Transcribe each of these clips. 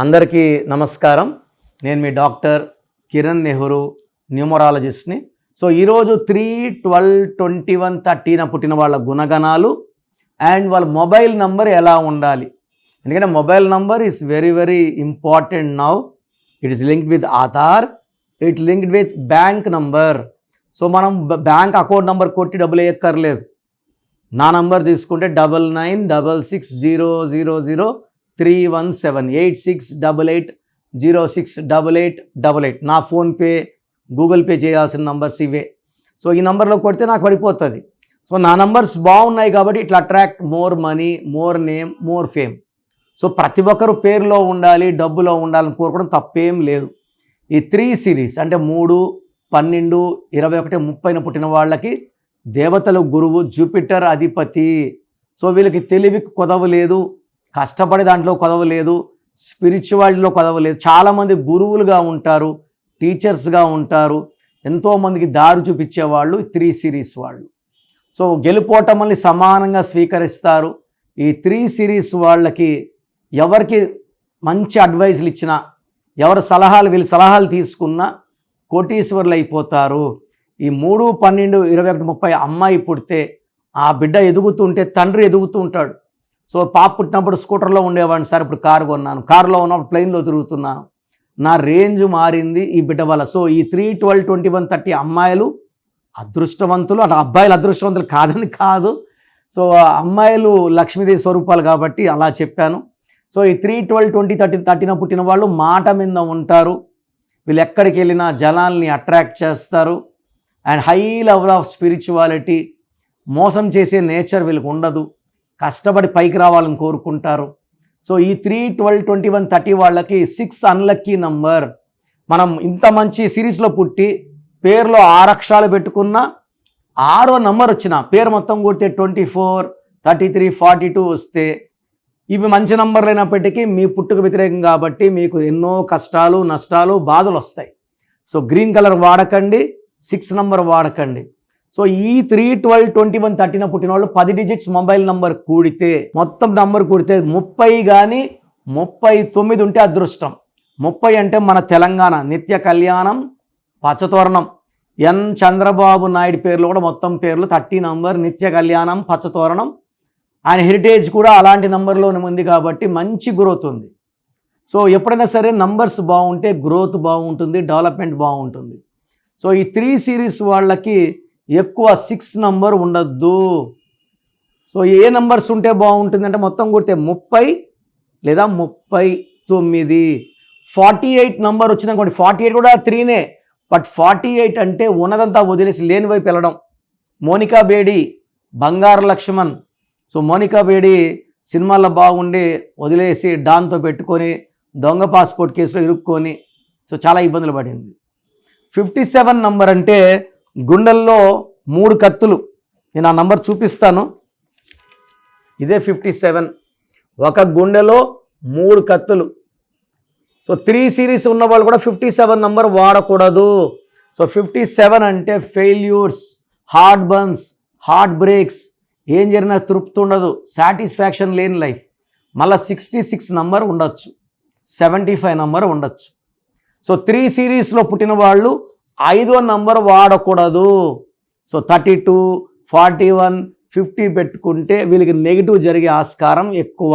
అందరికీ నమస్కారం. నేను మీ డాక్టర్ కిరణ్ నెహ్రూ, న్యూమరాలజిస్ట్ని. సో ఈరోజు 3/12/21/30 పుట్టిన వాళ్ళ గుణగణాలు అండ్ వాళ్ళ మొబైల్ నంబర్ ఎలా ఉండాలి. ఎందుకంటే mobile number is very very important now. It is linked with Aadhaar, it linked with bank number. So మనం బ్యాంక్ అకౌంట్ నెంబర్ కొట్టి డబ్బులు వేయక్కర్లేదు. నా నంబర్ తీసుకుంటే 99660003178688068888. నా ఫోన్పే, గూగుల్ పే చేయాల్సిన నంబర్స్ ఇవే. సో ఈ నంబర్లో కొడితే నాకు పడిపోతుంది. సో నా నంబర్స్ బాగున్నాయి కాబట్టి ఇట్లా attract more money, more name, more fame. So ప్రతి ఒక్కరు పేరులో ఉండాలి, డబ్బులో ఉండాలని కోరుకోవడం తప్పేం లేదు. ఈ 3 సిరీస్ అంటే 3, 12, 21, 30 పుట్టిన వాళ్ళకి దేవతలు గురువు జూపిటర్ అధిపతి. సో వీళ్ళకి తెలివికి కొదవలేదు, కష్టపడే దాంట్లో కొదవలేదు, స్పిరిచువాలిటీలో కొదవలేదు. చాలామంది గురువులుగా ఉంటారు, టీచర్స్గా ఉంటారు, ఎంతోమందికి దారి చూపించేవాళ్ళు 3 సిరీస్ వాళ్ళు. సో గెలుపోటమల్ని సమానంగా స్వీకరిస్తారు. ఈ 3 సిరీస్ వాళ్ళకి ఎవరికి మంచి అడ్వైజులు ఇచ్చినా, ఎవరి సలహాలు వీళ్ళు సలహాలు తీసుకున్నా కోటీశ్వర్లు అయిపోతారు. ఈ 3, 12, 21, 30 అమ్మాయి పుడితే ఆ బిడ్డ ఎదుగుతుంటే తండ్రి ఎదుగుతూ ఉంటాడు. సో పాప పుట్టినప్పుడు స్కూటర్లో ఉండేవాడిని సార్, ఇప్పుడు కారు కొన్నాను, కారులో ఉన్నప్పుడు ప్లెయిన్లో తిరుగుతున్నాను, నా రేంజ్ మారింది ఈ బిడ్డ వల్ల. సో ఈ 3, 12, 21, 30 అమ్మాయిలు అదృష్టవంతులు, అటు అబ్బాయిలు అదృష్టవంతులు కాదని కాదు. సో అమ్మాయిలు లక్ష్మీదేవి స్వరూపాలు కాబట్టి అలా చెప్పాను. సో ఈ 3, 12, 20, 30 పుట్టిన వాళ్ళు మాట మీద ఉంటారు. వీళ్ళు ఎక్కడికి వెళ్ళినా జనాల్ని అట్రాక్ట్ చేస్తారు. And high level of spirituality, మోసం చేసే నేచర్ వీళ్ళకి ఉండదు, కష్టపడి పైకి రావాలని కోరుకుంటారు. సో ఈ 3, 12, 21, 30 వాళ్ళకి 6 అన్లక్కీ నంబర్. మనం ఇంత మంచి సిరీస్లో పుట్టి పేరులో 6 అక్షరాలు పెట్టుకున్న 6వ నంబర్ వచ్చిన పేరు మొత్తం కొడితే 24, 33, 42 వస్తే ఇవి మంచి నంబర్లు అయినప్పటికీ మీ పుట్టుక వ్యతిరేకం కాబట్టి మీకు ఎన్నో కష్టాలు, నష్టాలు, బాధలు వస్తాయి. సో గ్రీన్ కలర్ వాడకండి, 6 నంబర్ వాడకండి. సో ఈ 3, 12, 21, 30 పుట్టిన వాళ్ళు 10 డిజిట్స్ మొబైల్ నంబర్ కూడితే, మొత్తం నంబర్ కూడితే 30 కానీ 39 ఉంటే అదృష్టం. 30 అంటే మన తెలంగాణ నిత్య కళ్యాణం పచ్చతోరణం. ఎన్ చంద్రబాబు నాయుడు పేర్లు కూడా మొత్తం పేర్లు 30 నంబర్, నిత్య కళ్యాణం పచ్చతోరణం. ఆయన హెరిటేజ్ కూడా అలాంటి నంబర్లోనే ఉంది కాబట్టి మంచి గ్రోత్ ఉంది. సో ఎప్పుడైనా సరే నంబర్స్ బాగుంటే గ్రోత్ బాగుంటుంది, డెవలప్మెంట్ బాగుంటుంది. సో ఈ 3 సిరీస్ వాళ్ళకి ఎక్కువ 6 నంబర్ ఉండద్దు. సో ఏ నంబర్స్ ఉంటే బాగుంటుంది అంటే మొత్తం కొడితే 30 లేదా 39. 48 నంబర్ వచ్చిందనుకోండి, 48 కూడా 3నే, బట్ 48 అంటే ఉన్నదంతా వదిలేసి లేని వైపు వెళ్ళడం. మోనికా బేడి, బంగారు లక్ష్మణ్. సో మోనికా బేడి సినిమాల్లో బాగుండి వదిలేసి డాన్తో పెట్టుకొని దొంగ పాస్పోర్ట్ కేసులో ఇరుక్కొని సో చాలా ఇబ్బందులు పడింది. 57 నంబర్ అంటే గుండెల్లో 3 కత్తులు. నేను ఆ నంబర్ చూపిస్తాను. ఇదే 57. ఒక గుండెలో 3 కత్తులు. సో 3 సిరీస్ ఉన్న వాళ్ళు కూడా 57 నంబర్ వాడకూడదు. సో 57 అంటే failures, heart burns, heart breaks, ఏం జరిగినా తృప్తి ఉండదు, సాటిస్ఫాక్షన్ లేని లైఫ్. మళ్ళీ 66 నంబర్ ఉండొచ్చు, 75 నంబర్ ఉండొచ్చు. సో 3 సిరీస్లో పుట్టిన వాళ్ళు 5వ నంబర్ వాడకూడదు. సో 32, 41, 50 పెట్టుకుంటే వీళ్ళకి నెగిటివ్ జరిగే ఆస్కారం ఎక్కువ.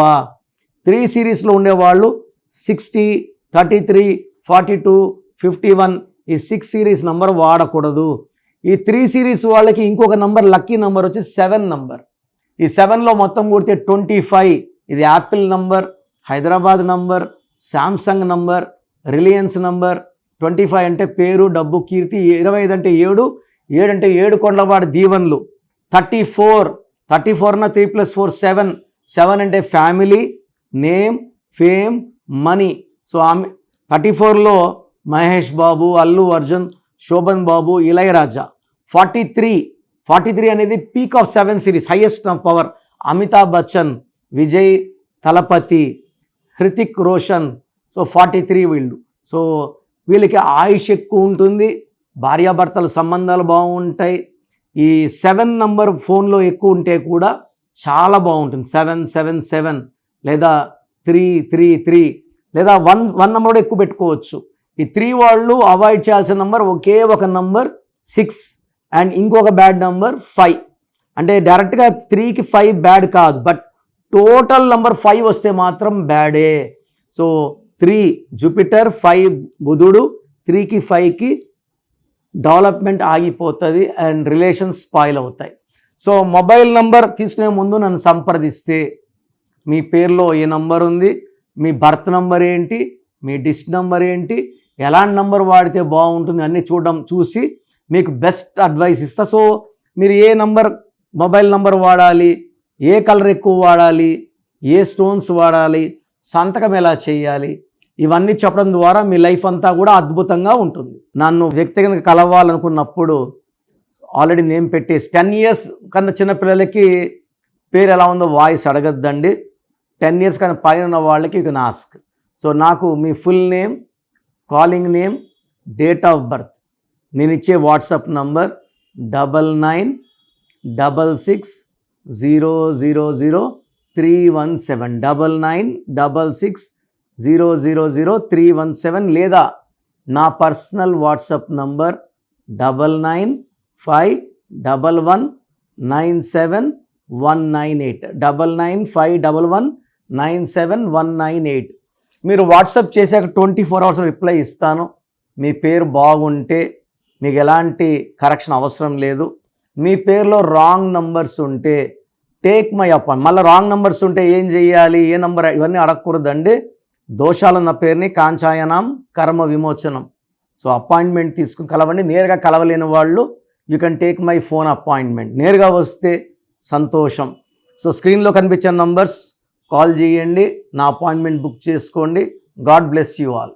3 సిరీస్లో ఉండేవాళ్ళు 60, 33, 42, 51 ఈ 6 సిరీస్ నంబర్ వాడకూడదు. ఈ 3 సిరీస్ వాళ్ళకి ఇంకొక నంబర్ లక్కీ నంబర్ వచ్చి 7 నంబర్. ఈ 7లో మొత్తం కొడితే 25. ఇది Apple number, Hyderabad number, Samsung number, Reliance number. 25 అంటే పేరు, డబ్బు, కీర్తి. 25 అంటే 7, 7 అంటే 7 కొండలవాడి దీవెనలు. 34 అన్న 3 + 4 7. 7 అంటే family, name, fame, money. So 34లో మహేష్ బాబు, అల్లు అర్జున్, శోభన్ బాబు, ఇళయరాజా. 43 అనేది peak of 7 series, highest of power. Amitabh Bachchan, Vijay Thalapathy, Hrithik Roshan. So 43 వీళ్ళు. సో వీళ్ళకి ఆయుష్ ఎక్కువ ఉంటుంది, భార్యాభర్తల సంబంధాలు బాగుంటాయి. ఈ 7 నంబర్ ఫోన్లో ఎక్కువ ఉంటే కూడా చాలా బాగుంటుంది. 777 లేదా 333 లేదా వన్ నెంబర్ కూడా ఎక్కువ పెట్టుకోవచ్చు. ఈ 3 వాళ్ళు అవాయిడ్ చేయాల్సిన నెంబర్ ఒకే ఒక నెంబర్ 6 అండ్ ఇంకొక బ్యాడ్ నెంబర్ 5. అంటే డైరెక్ట్గా 3కి 5 బ్యాడ్ కాదు, బట్ టోటల్ నెంబర్ 5 వస్తే మాత్రం బ్యాడే. సో 3 జూపిటర్, 5 బుధుడు, 3కి 5కి డెవలప్మెంట్ ఆగిపోతుంది అండ్ రిలేషన్స్ స్పాయిల్ అవుతాయి. సో మొబైల్ నంబర్ తీసుకునే ముందు నన్ను సంప్రదిస్తే మీ పేరులో ఏ నంబర్ ఉంది, మీ బర్త్ నంబర్ ఏంటి, మీ డిస్ట్ నంబర్ ఏంటి, ఎలాంటి నంబర్ వాడితే బాగుంటుంది అన్నీ చూసి మీకు బెస్ట్ అడ్వైస్ ఇస్తా. సో మీరు ఏ మొబైల్ నంబర్ వాడాలి, ఏ కలర్ ఎక్కువ వాడాలి, ఏ స్టోన్స్ వాడాలి, సంతకం ఎలా చేయాలి, ఇవన్నీ చెప్పడం ద్వారా మీ లైఫ్ అంతా కూడా అద్భుతంగా ఉంటుంది. నన్ను వ్యక్తిగతంగా కలవాలనుకున్నప్పుడు ఆల్రెడీ నేమ్ పెట్టేసి 10 years కన్నా చిన్నపిల్లలకి పేరు ఎలా ఉందో వాయిస్ అడగద్దండి. 10 years కన్నా పైన ఉన్న వాళ్ళకి యూ కెన్ ఆస్క్. సో నాకు మీ full name, calling name, date of birth, నేను ఇచ్చే వాట్సాప్ నంబర్ 9966000317 9966000317 లేదా నా పర్సనల్ వాట్సాప్ నంబర్ 9951197198 9951197198. మీరు వాట్సాప్ చేశాక 24 hours రిప్లై ఇస్తాను. మీ పేరు బాగుంటే మీకు ఎలాంటి కరెక్షన్ అవసరం లేదు. మీ పేరులో రాంగ్ నంబర్స్ ఉంటే టేక్ మై అపాయింట్మెంట్. మళ్ళీ రాంగ్ నంబర్స్ ఉంటే ఏం చేయాలి, ఏ నంబర్, ఇవన్నీ అడగకూడదండి. దోషాలున్న పేరుని కాంచాయనం కర్మ విమోచనం. సో అపాయింట్మెంట్ తీసుకుని కలవండి. నేరుగా కలవలేని వాళ్ళు you can take my phone appointment. నేరుగా వస్తే సంతోషం. సో స్క్రీన్లో కనిపించే నంబర్స్ కాల్ చేయండి, నా అపాయింట్మెంట్ బుక్ చేసుకోండి. God bless you all.